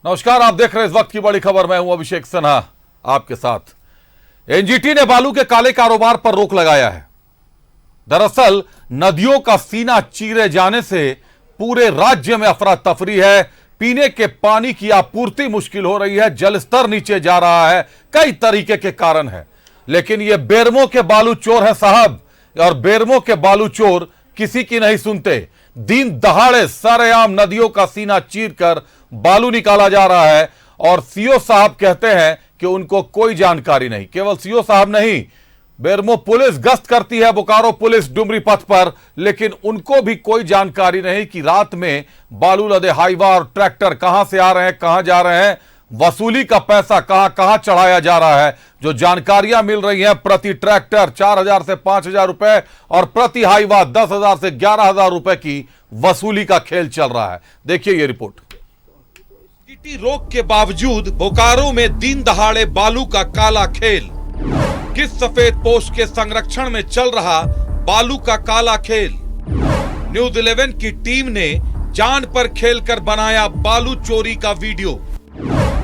नमस्कार, आप देख रहे हैं इस वक्त की बड़ी खबर। मैं हूं अभिषेक सिन्हा आपके साथ। एनजीटी ने बालू के काले कारोबार पर रोक लगाया है। दरअसल नदियों का सीना चीरे जाने से पूरे राज्य में अफरा तफरी है। पीने के पानी की आपूर्ति मुश्किल हो रही है, जल स्तर नीचे जा रहा है, कई तरीके के कारण है। लेकिन ये बेरमो के बालू चोर है साहब, और बेरमो के बालू चोर किसी की नहीं सुनते। दिन दहाड़े सरेआम नदियों का सीना चीरकर बालू निकाला जा रहा है, और सीओ साहब कहते हैं कि उनको कोई जानकारी नहीं। केवल सीओ साहब नहीं, बेरमो पुलिस गश्त करती है, बोकारो पुलिस डुमरी पथ पर, लेकिन उनको भी कोई जानकारी नहीं कि रात में बालू लदे हाईवा और ट्रैक्टर कहां से आ रहे हैं, कहां जा रहे हैं, वसूली का पैसा कहां कहां चढ़ाया जा रहा है। जो जानकारियां मिल रही हैं, प्रति ट्रैक्टर 4,000 से 5,000 रुपए और प्रति हाईवा 10,000 से 11,000 रुपए की वसूली का खेल चल रहा है। देखिए ये रिपोर्ट। एनजीटी रोक के बावजूद बोकारो में दिन दहाड़े बालू का काला खेल। किस सफेद पोश के संरक्षण में चल रहा बालू का काला खेल। न्यूज़ 11 की टीम ने जान पर खेलकर बनाया बालू चोरी का वीडियो।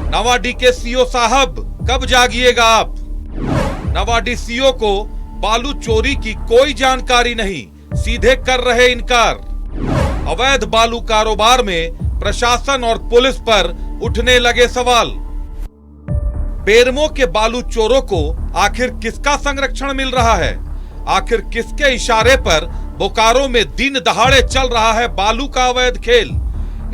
नवाडी के सीओ साहब, कब जागिएगा आप। नवाडी सीओ को बालू चोरी की कोई जानकारी नहीं, सीधे कर रहे इनकार। अवैध बालू कारोबार में प्रशासन और पुलिस पर उठने लगे सवाल। बेरमो के बालू चोरों को आखिर किसका संरक्षण मिल रहा है? आखिर किसके इशारे पर बोकारो में दिन दहाड़े चल रहा है बालू का अवैध खेल?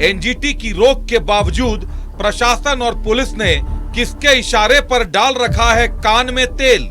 एनजीटी की रोक के बावजूद प्रशासन और पुलिस ने किसके इशारे पर डाल रखा है कान में तेल?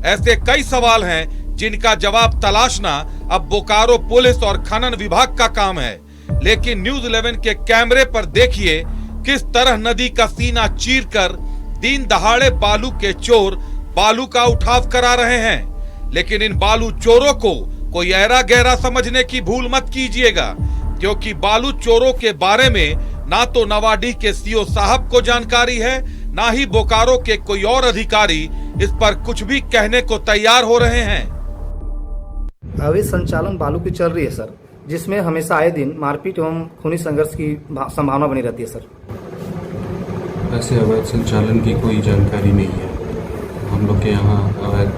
ऐसे कई सवाल हैं जिनका जवाब तलाशना अब बोकारो पुलिस और खनन विभाग का काम है। लेकिन न्यूज़ 11 के कैमरे पर देखिए किस तरह नदी का सीना चीरकर दिन दहाड़े बालू के चोर बालू का उठाव करा रहे हैं। लेकिन इन बालू चोरों को कोई ऐरा गहरा समझने की भूल मत कीजिएगा, क्योंकि बालू चोरों के बारे में ना तो नवाडी के सीओ साहब को जानकारी है, ना ही बोकारो के कोई और अधिकारी इस पर कुछ भी कहने को तैयार हो रहे हैं। अवैध संचालन बालू की चल रही है सर, जिसमें हमेशा आए दिन मारपीट एवं खूनी संघर्ष की संभावना बनी रहती है सर। ऐसे अवैध संचालन की कोई जानकारी नहीं है। हम लोग के यहाँ अवैध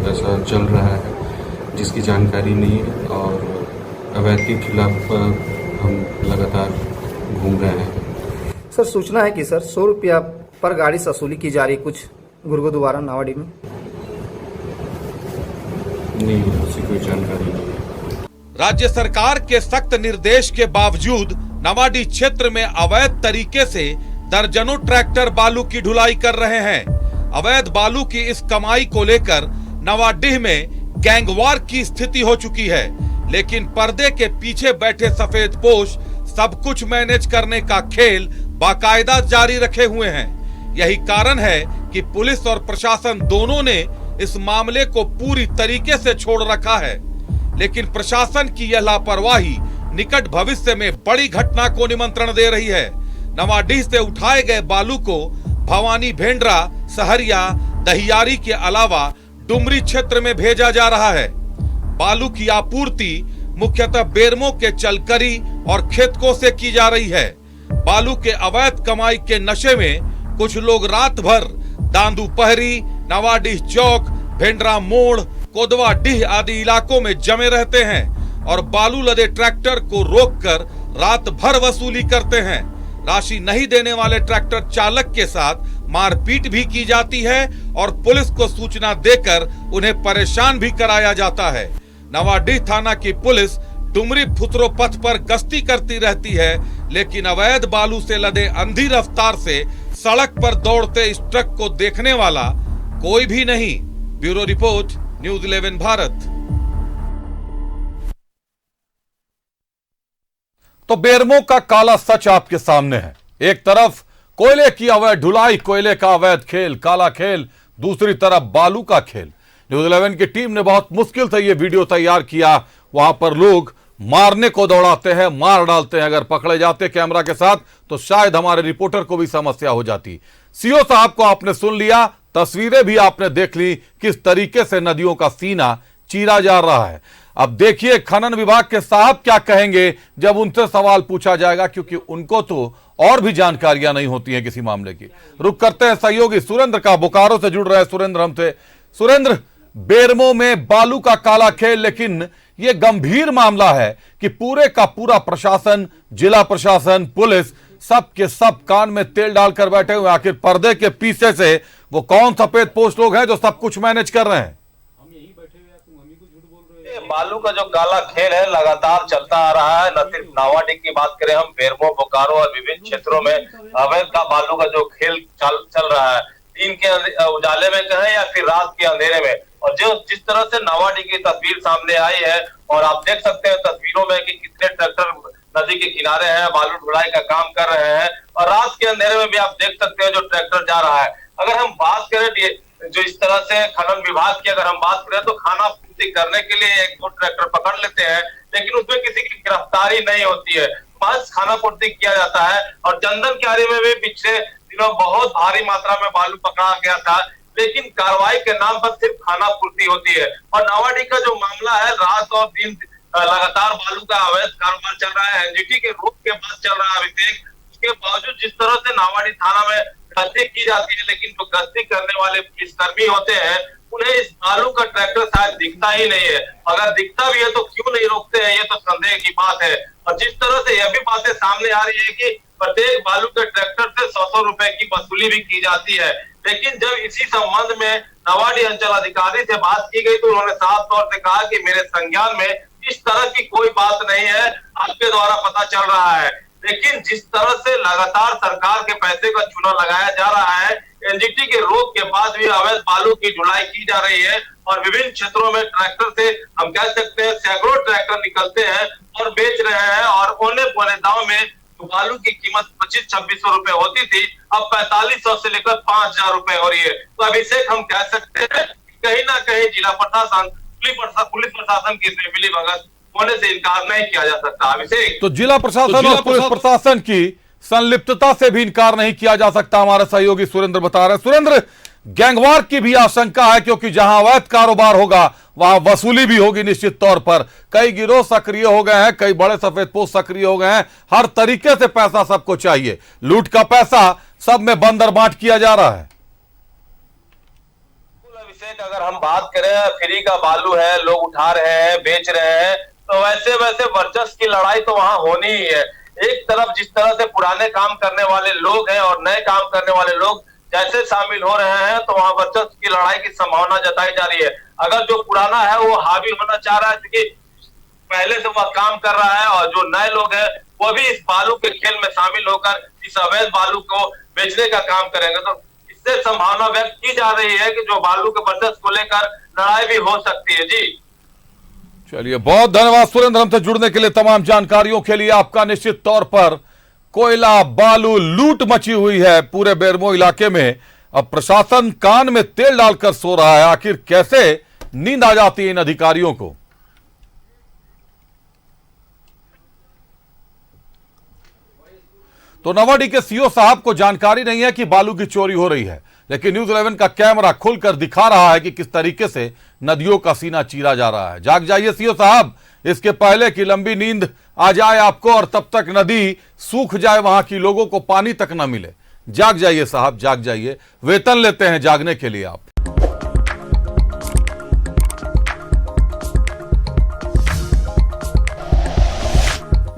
ऐसा चल रहा है जिसकी जानकारी नहीं है, और अवैध के खिलाफ हम लगातार घूम रहे हैं। सर सूचना है कि सर 100 रुपया पर गाड़ी से वसूली की जा रही कुछ गुरुद्वारा नवाडी में। नहीं, ऐसी कोई जानकारी नहीं है। राज्य सरकार के सख्त निर्देश के बावजूद नवाडी क्षेत्र में अवैध तरीके से दर्जनों ट्रैक्टर बालू की ढुलाई कर रहे हैं। अवैध बालू की इस कमाई को लेकर नवाडीह में गैंगवार की स्थिति हो चुकी है। लेकिन पर्दे के पीछे बैठे सफेद पोश सब कुछ मैनेज करने का खेल बाकायदा जारी रखे हुए हैं। यही कारण है कि पुलिस और प्रशासन दोनों ने इस मामले को पूरी तरीके से छोड़ रखा है। लेकिन प्रशासन की यह लापरवाही निकट भविष्य में बड़ी घटना को निमंत्रण दे रही है। नवाडीह से उठाए गए बालू को भवानी, भेंडरा, सहरिया, दहियारी के अलावा डुमरी क्षेत्र में भेजा जा रहा है। बालू की आपूर्ति मुख्यतः बेरमो के चलकरी और खेतकों से की जा रही है। बालू के अवैध कमाई के नशे में कुछ लोग रात भर दांदू पहरी, नवाडीह चौक, भेंडरा मोड़, कोदवा डीह आदि इलाकों में जमे रहते हैं और बालू लदे ट्रैक्टर को रोककर रात भर वसूली करते हैं। राशि नहीं देने वाले ट्रैक्टर चालक के साथ मारपीट भी की जाती है और पुलिस को सूचना देकर उन्हें परेशान भी कराया जाता है। नवाडीह थाना की पुलिस डुमरी फुतरो पथ पर गश्ती करती रहती है, लेकिन अवैध बालू से लदे अंधी रफ्तार से सड़क पर दौड़ते इस ट्रक को देखने वाला कोई भी नहीं। Bureau report, news 11 Bharat. तो बेरमो का काला सच आपके सामने है। एक तरफ कोयले की अवैध ढुलाई, कोयले का अवैध खेल, काला खेल, दूसरी तरफ बालू का खेल। न्यूज़ 11 की टीम ने बहुत मुश्किल से यह वीडियो तैयार किया। वहां पर लोग मारने को दौड़ाते हैं, मार डालते हैं। अगर पकड़े जाते कैमरा के साथ तो शायद हमारे रिपोर्टर को भी समस्या हो जाती। सीओ साहब को आपने सुन लिया, तस्वीरें भी आपने देख ली किस तरीके से नदियों का सीना चीरा जा रहा है। अब देखिए खनन विभाग के साहब क्या कहेंगे जब उनसे सवाल पूछा जाएगा, क्योंकि उनको तो और भी जानकारियां नहीं होती हैं किसी मामले की। रुक करते हैं सहयोगी सुरेंद्र का, बोकारो से जुड़ रहे हैं सुरेंद्र हमसे। सुरेंद्र, बेरमो में बालू का काला खेल, लेकिन यह गंभीर मामला है कि पूरे का पूरा प्रशासन, जिला प्रशासन, पुलिस सब के सब कान में तेल डालकर बैठे हुए। आखिर पर्दे के पीछे से वो कौन सफेद पोस्ट लोग हैं जो सब कुछ मैनेज कर रहे हैं? बालू का जो काला खेल है लगातार चलता आ रहा है। न सिर्फ नावाडीह की बात करें हम, बेरमो, बोकारो और विभिन्न क्षेत्रों में अवैध का बालू का जो खेल चल रहा है, दिन के उजाले में कहें या फिर रात के अंधेरे में। और जो जिस तरह से नावाडीह की तस्वीर सामने आई है, और आप देख सकते हैं तस्वीरों में कि कितने ट्रैक्टर नदी के किनारे हैं, बालू ढुलाई का काम कर रहे हैं। और रात के अंधेरे में भी आप देख सकते हैं जो ट्रैक्टर जा रहा है। अगर हम बात करें जो इस तरह से खनन विभाग की अगर हम बात करें तो खाना पूर्ति करने के लिए एक दो ट्रैक्टर पकड़ लेते हैं, लेकिन उसमें किसी की गिरफ्तारी नहीं होती है, बस खाना पूर्ति किया जाता है। और चंदन क्यारी में भी पिछले दिनों बहुत भारी मात्रा में बालू पकड़ा गया था, लेकिन कार्रवाई के नाम पर सिर्फ खाना पूर्ति होती है। और नावाडीह का जो मामला है, रात और दिन लगातार बालू का अवैध कारोबार चल रहा है। एनजीटी के रोक के बाद चल रहा है अभिषेक। उसके बावजूद जिस तरह से नावाडीह थाना में गश्ती की जाती है, लेकिन जो गश्ती करने वाले पुलिसकर्मी होते हैं उन्हें इस बालू का ट्रैक्टर शायद दिखता ही नहीं है। अगर दिखता भी है तो क्यों नहीं रोकते हैं, ये तो संदेह की बात है। और जिस तरह से यह भी बातें सामने आ रही है कि प्रत्येक बालू के ट्रैक्टर से 100 रुपए की वसूली भी की जाती है, लेकिन जब इसी संबंध में नावाडीह अंचल अधिकारी से बात की गई तो उन्होंने साफ तौर से कहा कि मेरे संज्ञान में इस तरह की कोई बात नहीं है, आपके द्वारा पता चल रहा है। लेकिन जिस तरह से लगातार सरकार के पैसे का चूना लगाया जा रहा है, एनजीटी के रोक के बाद भी अवैध बालू की ढुलाई की जा रही है। और विभिन्न क्षेत्रों में ट्रैक्टर से हम कह सकते हैं सैकड़ों ट्रैक्टर निकलते हैं और बेच रहे हैं। और औने पौने दाव में बालू की कीमत 2500-2600 रुपए होती थी, अब 4500 से लेकर 5000 रुपए हो रही है। तो अभिषेक हम कह सकते हैं कहीं ना कहीं जिला प्रशासन, पुलिस प्रशासन की इसमें मिली भगत होने से इनकार नहीं किया जा सकता। अभिषेक, तो जिला प्रशासन और पुलिस प्रशासन की संलिप्तता से भी इनकार नहीं किया जा सकता, हमारे सहयोगी सुरेंद्र बता रहे हैं। सुरेंद्र, गैंगवार की भी आशंका है, क्योंकि जहां अवैध कारोबार होगा वहां वसूली भी होगी निश्चित तौर पर। कई गिरोह सक्रिय हो गए हैं, कई बड़े सफेद पोस्ट सक्रिय हो गए हैं। हर तरीके से पैसा सबको चाहिए, लूट का पैसा सब में बंदर बांट किया जा रहा है। अभिषेक, अगर हम बात करें फ्री का बालू है, लोग उठा रहे हैं, बेच रहे हैं, तो वैसे वर्चस्व की लड़ाई तो वहां होनी ही है। एक तरफ जिस तरह से पुराने काम करने वाले लोग हैं और नए काम करने वाले लोग जैसे शामिल हो रहे हैं, तो वहां वर्चस्व की लड़ाई की संभावना जताई जा रही है। अगर जो पुराना है वो हावी होना चाह रहा है क्योंकि पहले से वह काम कर रहा है, और जो नए लोग हैं वो भी इस बालू के खेल में शामिल होकर इस अवैध बालू को बेचने का काम करेंगे, तो इससे संभावना व्यक्त की जा रही है कि जो बालू के वर्चस्व को लेकर लड़ाई भी हो सकती है। जी चलिए, बहुत धन्यवाद सुरेंद्र हमसे जुड़ने के लिए, तमाम जानकारियों के लिए आपका। निश्चित तौर पर कोयला बालू लूट मची हुई है पूरे बेरमो इलाके में। अब प्रशासन कान में तेल डालकर सो रहा है। आखिर कैसे नींद आ जाती है इन अधिकारियों को? तो नावाडीह के सीओ साहब को जानकारी नहीं है कि बालू की चोरी हो रही है, लेकिन न्यूज़ 11 का कैमरा खुलकर दिखा रहा है कि किस तरीके से नदियों का सीना चीरा जा रहा है। जाग जाइए सीओ साहब, इसके पहले कि लंबी नींद आ जाए आपको और तब तक नदी सूख जाए, वहां की लोगों को पानी तक न मिले। जाग जाइए साहब, जाग जाइए, वेतन लेते हैं जागने के लिए आप।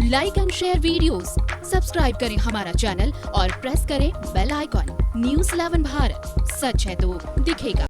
Like and share videos, subscribe करें हमारा चैनल और प्रेस करें बेल आइकॉन। न्यूज़ 11 भारत, सच है तो दिखेगा।